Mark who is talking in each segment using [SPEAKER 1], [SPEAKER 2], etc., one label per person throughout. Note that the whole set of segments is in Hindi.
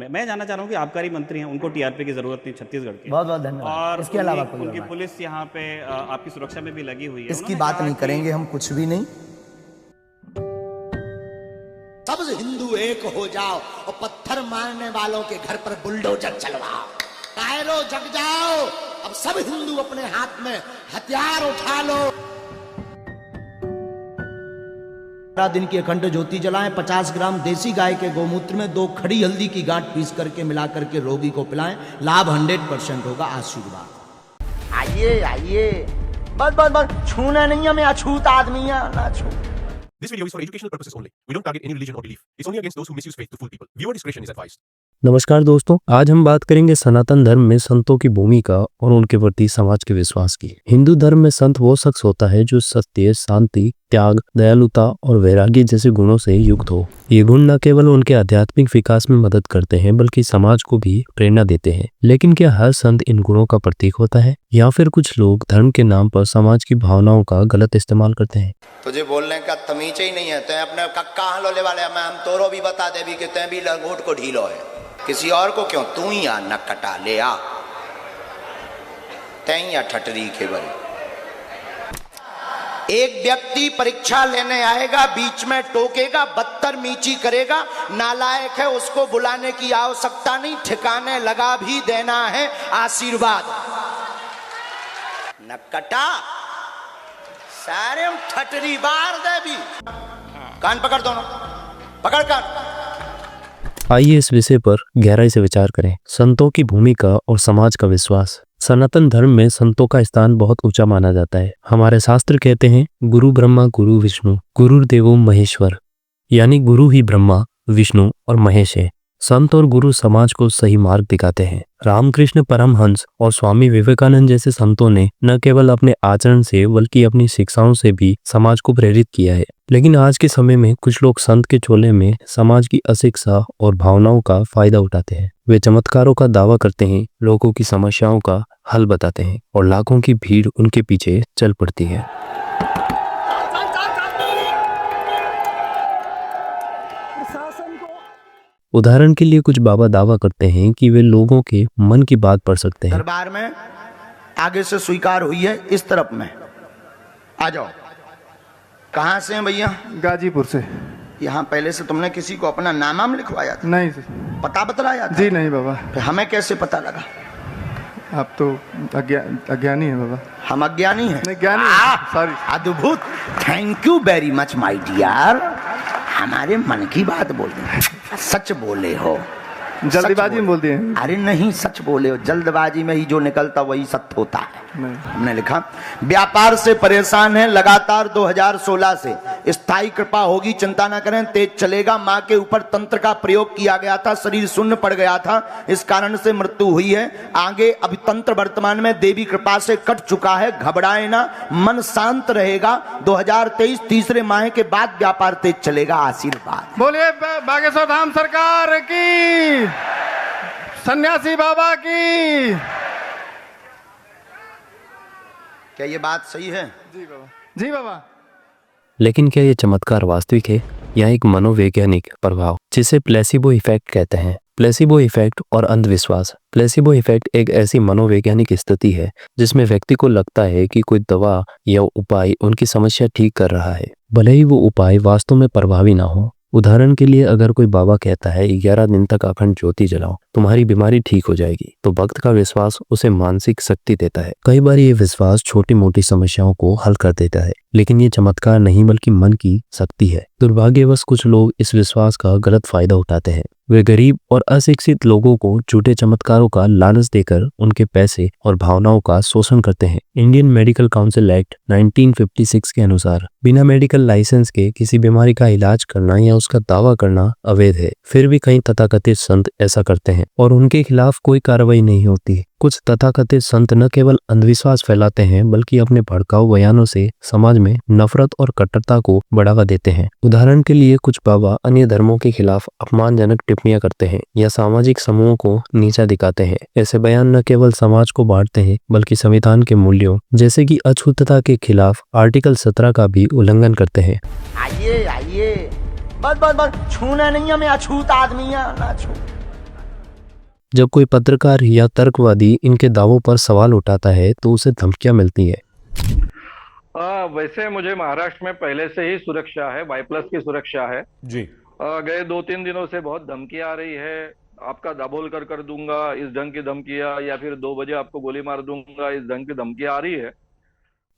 [SPEAKER 1] में। मैं जानना चाह रहा हूँ कि आबकारी मंत्री हैं, उनको टीआरपी की जरूरत नहीं छत्तीसगढ़ की।
[SPEAKER 2] बहुत बहुत धन्यवाद।
[SPEAKER 1] और
[SPEAKER 2] इसके अलावा कोई
[SPEAKER 1] उनकी
[SPEAKER 2] बात
[SPEAKER 1] पुलिस यहाँ पे आपकी सुरक्षा में भी लगी हुई है।
[SPEAKER 2] इसकी बात नहीं करेंगे हम, कुछ भी नहीं।
[SPEAKER 3] सब हिंदू एक हो जाओ और पत्थर मारने वालों के घर पर बुलडोजर चलवाओ। कायरो जग जाओ, अब सब हिंदू अपने हाथ में हथियार उठा लो।
[SPEAKER 2] 12 दिन की अखंड ज्योति जलाएं। 50 ग्राम देसी गाय के गोमूत्र में 2 खड़ी हल्दी की गांठ पीस करके मिला करके रोगी को पिलाएं। लाभ 100% होगा। आशीर्वाद।
[SPEAKER 3] आइए आइए, बस बस बस, छूना नहीं है, मैं अछूत आदमी है, ना छू।
[SPEAKER 4] This video is for educational purposes only. We don't target any religion or belief. It's only against those who misuse faith to fool people. Viewer discretion is advised.
[SPEAKER 5] नमस्कार दोस्तों, आज हम बात करेंगे सनातन धर्म में संतों की भूमिका और उनके प्रति समाज के विश्वास की। हिंदू धर्म में संत वो शख्स होता है जो सत्य, शांति, त्याग, दयालुता और वैराग्य जैसे गुणों से युक्त हो। ये गुण न केवल उनके आध्यात्मिक विकास में मदद करते हैं बल्कि समाज को भी प्रेरणा देते हैं। लेकिन क्या हर संत इन गुणों का प्रतीक होता है या फिर कुछ लोग धर्म के नाम पर समाज की भावनाओं का गलत इस्तेमाल करते हैं?
[SPEAKER 3] तुझे बोलने का तमीज ही नहीं है। तै अपने कक्का हलोले वाले मैं हम तोरो भी बता दे भी कि तै भी लंगोट को ढीलो है। किसी और को क्यों, तू ही आ न कटा ले आ, तै ठटरी के बड़ी। एक व्यक्ति परीक्षा लेने आएगा, बीच में टोकेगा, बदतमीजी करेगा, नालायक है, उसको बुलाने की आवश्यकता नहीं, ठिकाने लगा भी देना है आशीर्वाद। न कटा सारे हम ठटरी बार दे भी। कान पकड़ दोनों, पकड़ कान।
[SPEAKER 5] आइए इस विषय पर गहराई से विचार करें। संतों की भूमिका और समाज का विश्वास। सनातन धर्म में संतों का स्थान बहुत ऊंचा माना जाता है। हमारे शास्त्र कहते हैं, गुरु ब्रह्मा गुरु विष्णु गुरुर्देवो महेश्वर, यानी गुरु ही ब्रह्मा, विष्णु और महेश है। संत और गुरु समाज को सही मार्ग दिखाते हैं। रामकृष्ण परमहंस और स्वामी विवेकानंद जैसे संतों ने न केवल अपने आचरण से बल्कि अपनी शिक्षाओं से भी समाज को प्रेरित किया है। लेकिन आज के समय में कुछ लोग संत के चोले में समाज की अशिक्षा और भावनाओं का फायदा उठाते हैं। वे चमत्कारों का दावा करते हैं, लोगों की समस्याओं का हल बताते हैं और लाखों की भीड़ उनके पीछे चल पड़ती है। उदाहरण के लिए कुछ बाबा दावा करते हैं कि वे लोगों के मन की बात पढ़ सकते हैं।
[SPEAKER 3] दरबार में आगे से स्वीकार हुई है, इस तरफ में आ जाओ। कहाँ से हैं भैया?
[SPEAKER 6] गाजीपुर से।
[SPEAKER 3] यहाँ पहले से तुमने किसी को अपना नाम लिखवाया था?
[SPEAKER 6] नहीं सर।
[SPEAKER 3] पता बतलाया था?
[SPEAKER 6] जी नहीं बाबा।
[SPEAKER 3] फिर हमें कैसे पता लगा?
[SPEAKER 6] आप तो अज्ञानी है बाबा।
[SPEAKER 3] हम अज्ञानी हैं?
[SPEAKER 6] नहीं, ज्ञानी। सॉरी।
[SPEAKER 3] अद्भुत, thank you very much my dear. हमारे मन की बात बोलते, सच बोले हो।
[SPEAKER 6] जल्दीबाजी में बोलते हैं।
[SPEAKER 3] अरे नहीं, सच बोले हो। जल्दबाजी में ही जो निकलता वही सत्य होता है। हमने लिखा, व्यापार से परेशान है लगातार 2016 से, स्थायी कृपा होगी, चिंता ना करें, तेज चलेगा। माँ के ऊपर तंत्र का प्रयोग किया गया था, शरीर शून्य पड़ गया था, इस कारण से मृत्यु हुई है। आगे अभी तंत्र वर्तमान में देवी कृपा से कट चुका है, घबराए ना, मन शांत रहेगा। 2023 तीसरे माह के बाद व्यापार तेज चलेगा। आशीर्वाद।
[SPEAKER 6] बोलिए बागेश्वर धाम सरकार की, सन्यासी बाबा की।
[SPEAKER 3] क्या ये बात सही है?
[SPEAKER 6] जी बाबा। जी बाबा।
[SPEAKER 5] लेकिन क्या ये चमत्कार वास्तविक है या एक मनोवैज्ञानिक प्रभाव जिसे प्लेसिबो इफेक्ट कहते हैं? प्लेसिबो इफेक्ट और अंधविश्वास। प्लेसिबो इफेक्ट एक ऐसी मनोवैज्ञानिक स्थिति है जिसमें व्यक्ति को लगता है कि कोई दवा या उपाय उनकी समस्या ठीक कर रहा है, भले ही वो उपाय वास्तव में प्रभावी ना हो। उदाहरण के लिए अगर कोई बाबा कहता है 11 दिन तक अखंड ज्योति जलाओ, तुम्हारी बीमारी ठीक हो जाएगी, तो भक्त का विश्वास उसे मानसिक शक्ति देता है। कई बार ये विश्वास छोटी मोटी समस्याओं को हल कर देता है, लेकिन ये चमत्कार नहीं बल्कि मन की शक्ति है। दुर्भाग्यवश कुछ लोग इस विश्वास का गलत फायदा उठाते हैं। वे गरीब और अशिक्षित लोगों को झूठे चमत्कारों का लालच देकर उनके पैसे और भावनाओं का शोषण करते हैं। इंडियन मेडिकल काउंसिल एक्ट 1956 के अनुसार बिना मेडिकल लाइसेंस के किसी बीमारी का इलाज करना या उसका दावा करना अवैध है। फिर भी कई तथाकथित संत ऐसा करते हैं और उनके खिलाफ कोई कार्रवाई नहीं होती। कुछ तथाकथित संत न केवल अंधविश्वास फैलाते हैं बल्कि अपने भड़काऊ बयानों से समाज में नफरत और कट्टरता को बढ़ावा देते हैं। उदाहरण के लिए कुछ बाबा अन्य धर्मों के खिलाफ अपमानजनक टिप्पणियां करते हैं या सामाजिक समूहों को नीचा दिखाते हैं। ऐसे बयान न केवल समाज को बांटते हैं बल्कि संविधान के मूल्यों जैसे कि अछूतता के खिलाफ आर्टिकल 17 का भी उल्लंघन करते हैं।
[SPEAKER 3] आइए आइए, बस बस बस, छूना नहीं है, मैं अछूत आदमी है, ना छू।
[SPEAKER 5] जब कोई पत्रकार या तर्कवादी इनके दावों पर सवाल उठाता है तो उसे धमकियां मिलती है।
[SPEAKER 7] वैसे मुझे महाराष्ट्र में पहले से ही सुरक्षा है, वाई+ की सुरक्षा है
[SPEAKER 8] जी।
[SPEAKER 7] गए 2-3 दिनों से बहुत धमकी आ रही है, आपका दाभोल कर दूंगा, इस ढंग की धमकियां, या फिर 2 बजे आपको गोली मार दूंगा, इस ढंग की धमकियां आ रही है।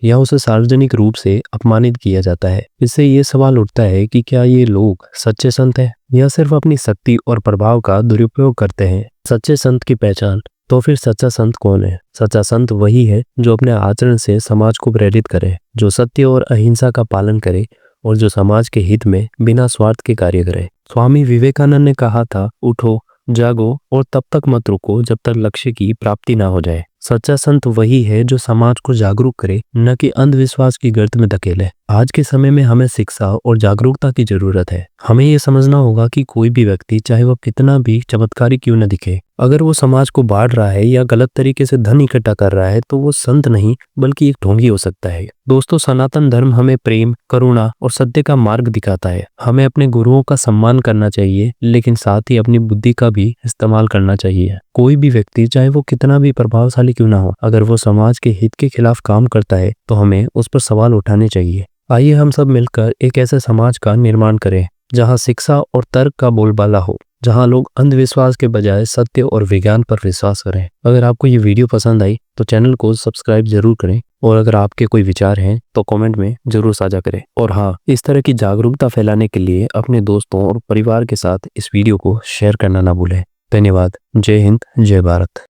[SPEAKER 5] या उसे सार्वजनिक रूप से अपमानित किया जाता है। इससे ये सवाल उठता है कि क्या ये लोग सच्चे संत हैं या सिर्फ अपनी शक्ति और प्रभाव का दुरुपयोग करते हैं। सच्चे संत की पहचान। तो फिर सच्चा संत कौन है? सच्चा संत वही है जो अपने आचरण से समाज को प्रेरित करे, जो सत्य और अहिंसा का पालन करे और जो समाज के हित में बिना स्वार्थ के कार्य करे। स्वामी विवेकानंद ने कहा था, उठो, जागो और तब तक मत रुको जब तक लक्ष्य की प्राप्ति ना हो जाए। सच्चा संत वही है जो समाज को जागरूक करे, न कि अंधविश्वास की गर्त में धकेले। आज के समय में हमें शिक्षा और जागरूकता की जरूरत है। हमें ये समझना होगा कि कोई भी व्यक्ति, चाहे वह कितना भी चमत्कारी क्यों न दिखे, अगर वो समाज को बांट रहा है या गलत तरीके से धन इकट्ठा कर रहा है तो वो संत नहीं बल्कि एक ढोंगी हो सकता है। दोस्तों, सनातन धर्म हमें प्रेम, करुणा और सत्य का मार्ग दिखाता है। हमें अपने गुरुओं का सम्मान करना चाहिए, लेकिन साथ ही अपनी बुद्धि का भी इस्तेमाल करना चाहिए। कोई भी व्यक्ति, चाहे वो कितना भी प्रभावशाली क्यों ना हो, अगर वो समाज के हित के खिलाफ काम करता है तो हमें उस पर सवाल उठाने चाहिए। आइए हम सब मिलकर एक ऐसे समाज का निर्माण करें जहां शिक्षा और तर्क का बोलबाला हो, जहां लोग अंधविश्वास के बजाय सत्य और विज्ञान पर विश्वास करें। अगर आपको ये वीडियो पसंद आई तो चैनल को सब्सक्राइब जरूर करें, और अगर आपके कोई विचार हैं तो कमेंट में जरूर साझा करें। और हाँ, इस तरह की जागरूकता फैलाने के लिए अपने दोस्तों और परिवार के साथ इस वीडियो को शेयर करना ना भूलें। धन्यवाद। जय हिंद, जय भारत।